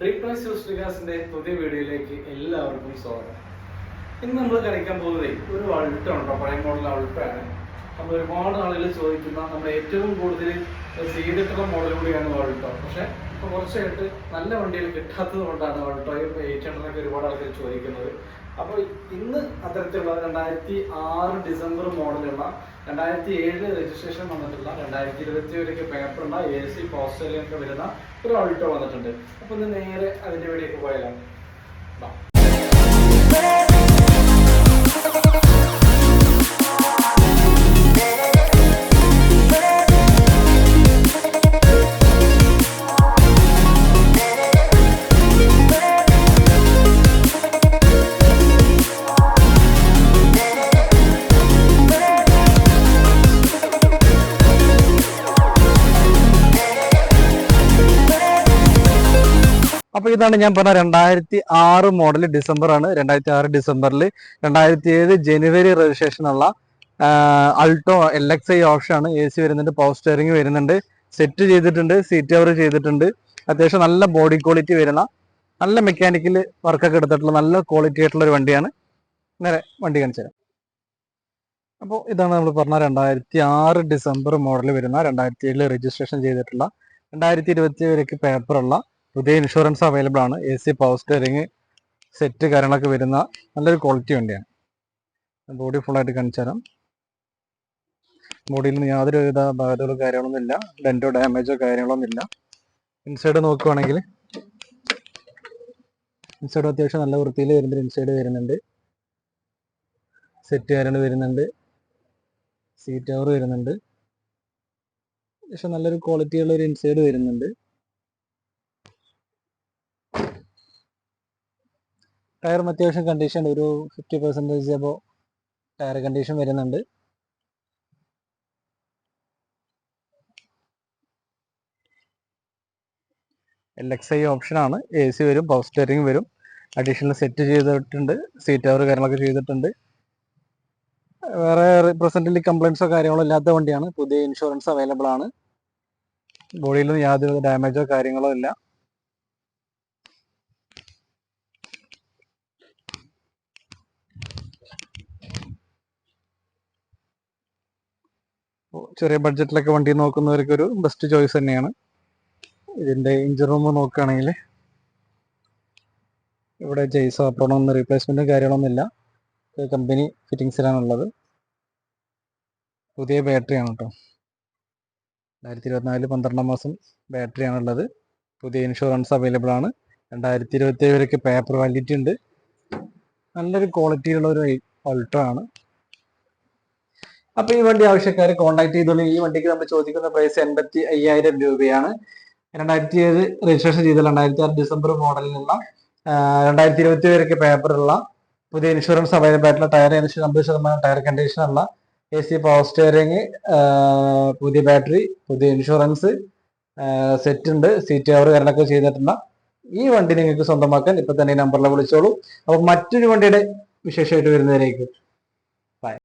ഡ്രീപ്രൈസ് യൂസ്റ്റിക്കാസിന്റെ പുതിയ വീഡിയോയിലേക്ക് എല്ലാവർക്കും സ്വാഗതം. ഇന്ന് നമ്മൾ കളിക്കാൻ പോകുന്നത് ഒരു അൾട്ടോ ഉണ്ടോ, പഴയ മോഡൽ അൾട്ടോയാണ്. നമ്മൾ ഒരുപാട് ആളുകൾ ചോദിക്കുന്ന നമ്മൾ ഏറ്റവും കൂടുതൽ ചെയ്തിട്ടുള്ള മോഡൽ കൂടിയാണ് അൾട്ടോ. പക്ഷെ ഇപ്പോൾ കുറച്ചായിട്ട് നല്ല വണ്ടികൾ കിട്ടാത്തത് കൊണ്ടാണ് അൾട്ടോയും 800 ഒരുപാട് ആൾക്കാർ ചോദിക്കുന്നത്. അപ്പോൾ ഇന്ന് അത്തരത്തിലുള്ള 2006 ഡിസംബർ മോഡലുള്ള 2007 രജിസ്ട്രേഷൻ വന്നിട്ടുള്ള 2021 പേപ്പറുള്ള AC പോസ്റ്ററിലൊക്കെ വരുന്ന ഒരു അൾട്ടോ വന്നിട്ടുണ്ട്. അപ്പോൾ ഇന്ന് നേരെ അതിൻ്റെ വീഡിയോക്ക് പോയാലാണ്. അപ്പൊ ഇതാണ് ഞാൻ പറഞ്ഞ 2006 മോഡൽ ഡിസംബർ ആണ്. 2006 ഡിസംബറിൽ 2007 ജനുവരി രജിസ്ട്രേഷൻ ഉള്ള അൾട്ടോ LXi ഓപ്ഷൻ ആണ്. AC വരുന്നുണ്ട്, പവർ സ്റ്റിയറിംഗ് വരുന്നുണ്ട്, സെറ്റ് ചെയ്തിട്ടുണ്ട്, സീറ്റ് കവർ ചെയ്തിട്ടുണ്ട്. അത്യാവശ്യം നല്ല ബോഡി ക്വാളിറ്റി വരുന്ന, നല്ല മെക്കാനിക്കൽ വർക്കൊക്കെ എടുത്തിട്ടുള്ള നല്ല ക്വാളിറ്റി ആയിട്ടുള്ള ഒരു വണ്ടിയാണ്. നേരെ വണ്ടി കാണിച്ചു തരാം. അപ്പോൾ ഇതാണ് നമ്മൾ പറഞ്ഞ 2006 ഡിസംബർ മോഡൽ വരുന്ന 2007 രജിസ്ട്രേഷൻ ചെയ്തിട്ടുള്ള 2021 പേപ്പറുള്ള പുതിയ ഇൻഷുറൻസ് അവൈലബിൾ ആണ്. AC പവർ സ്റ്റിയറിംഗ് സെറ്റ് കാര്യങ്ങളൊക്കെ വരുന്ന നല്ലൊരു ക്വാളിറ്റി വണ്ടിയാണ്. ബോഡി ഫുള്ളായിട്ട് കാണിച്ചു തരാം. ബോഡിയിൽ നിന്ന് യാതൊരു വിധ ബാധകളോ കാര്യങ്ങളൊന്നും ഇല്ല, ഡെന്റോ ഡാമേജോ കാര്യങ്ങളൊന്നും ഇല്ല. ഇൻസൈഡ് നോക്കുവാണെങ്കിൽ ഇൻസൈഡ് അത്യാവശ്യം നല്ല വൃത്തിയിൽ വരുന്നുണ്ട്. ഇൻസൈഡ് വരുന്നുണ്ട്, സെറ്റ് കാര്യങ്ങൾ വരുന്നുണ്ട്, സീറ്റ് കവർ വരുന്നുണ്ട്. അത്യാവശ്യം നല്ലൊരു ക്വാളിറ്റിയുള്ള ഒരു ഇൻസൈഡ് വരുന്നുണ്ട്. ടയറും അത്യാവശ്യം കണ്ടീഷൻ ഒരു 50% അപ്പോൾ ടയർ കണ്ടീഷൻ വരുന്നുണ്ട്. LXi ഓപ്ഷനാണ്. AC വരും, പവർ സ്റ്റിയറിംഗ് വരും, അഡീഷണൽ സെറ്റ് ചെയ്തിട്ടുണ്ട്, സീറ്റ് കവർ കാര്യങ്ങളൊക്കെ ചെയ്തിട്ടുണ്ട്. വേറെ പ്രസന്റിൽ കംപ്ലൈൻസോ കാര്യങ്ങളോ ഇല്ലാത്ത വണ്ടിയാണ്. പുതിയ ഇൻഷുറൻസ് അവൈലബിൾ ആണ്. ബോഡിയിലൊന്നും യാതൊരു ഡാമേജോ കാര്യങ്ങളോ ഇല്ല. ചെറിയ ബഡ്ജറ്റിലൊക്കെ വണ്ടി നോക്കുന്നവർക്ക് ഒരു ബെസ്റ്റ് ചോയ്സ് തന്നെയാണ്. ഇതിന്റെ എഞ്ചിൻ റൂം നോക്കുകയാണെങ്കിൽ ഇവിടെ ജെയ്സോ അപ്പോഴൊന്നും റീപ്ലേസ്മെന്റും കാര്യങ്ങളൊന്നും ഇല്ല. കമ്പനി ഫിറ്റിങ്സിലാണുള്ളത്. പുതിയ ബാറ്ററിയാണ് കേട്ടോ. 2024 12 മാസം ബാറ്ററിയാണുള്ളത്. പുതിയ ഇൻഷുറൻസ് അവൈലബിൾ ആണ്. 2027 പേപ്പർ വാലിഡിറ്റി ഉണ്ട്. നല്ലൊരു ക്വാളിറ്റിയുള്ള ഒരു അൾട്ടോ ആണ്. അപ്പോൾ ഈ വണ്ടി ആവശ്യക്കാർ കോൺടാക്ട് ചെയ്തോളൂ. ഈ വണ്ടിക്ക് നമ്മൾ ചോദിക്കുന്ന പ്രൈസ് 85,000 രൂപയാണ്. 2007 രജിസ്ട്രേഷൻ ചെയ്ത 2006 ഡിസംബർ മോഡലിലുള്ള 2021 പേപ്പറുള്ള പുതിയ ഇൻഷുറൻസ് അവൈലബിൾ ആയിട്ടുള്ള ടയർ 50% ടയർ കണ്ടീഷനുള്ള AC പവർ സ്റ്റിയറിംഗ്, പുതിയ ബാറ്ററി, പുതിയ ഇൻഷുറൻസ് സെറ്റ് ഉണ്ട്, സീറ്റ് കവർ കാര്യങ്ങളൊക്കെ ചെയ്തിട്ടുള്ള ഈ വണ്ടി നിങ്ങൾക്ക് സ്വന്തമാക്കാൻ ഇപ്പൊ തന്നെ ഈ നമ്പറിൽ വിളിച്ചോളൂ. അപ്പൊ മറ്റൊരു വണ്ടിയുടെ വിശേഷമായിട്ട് വരുന്നതിലേക്ക്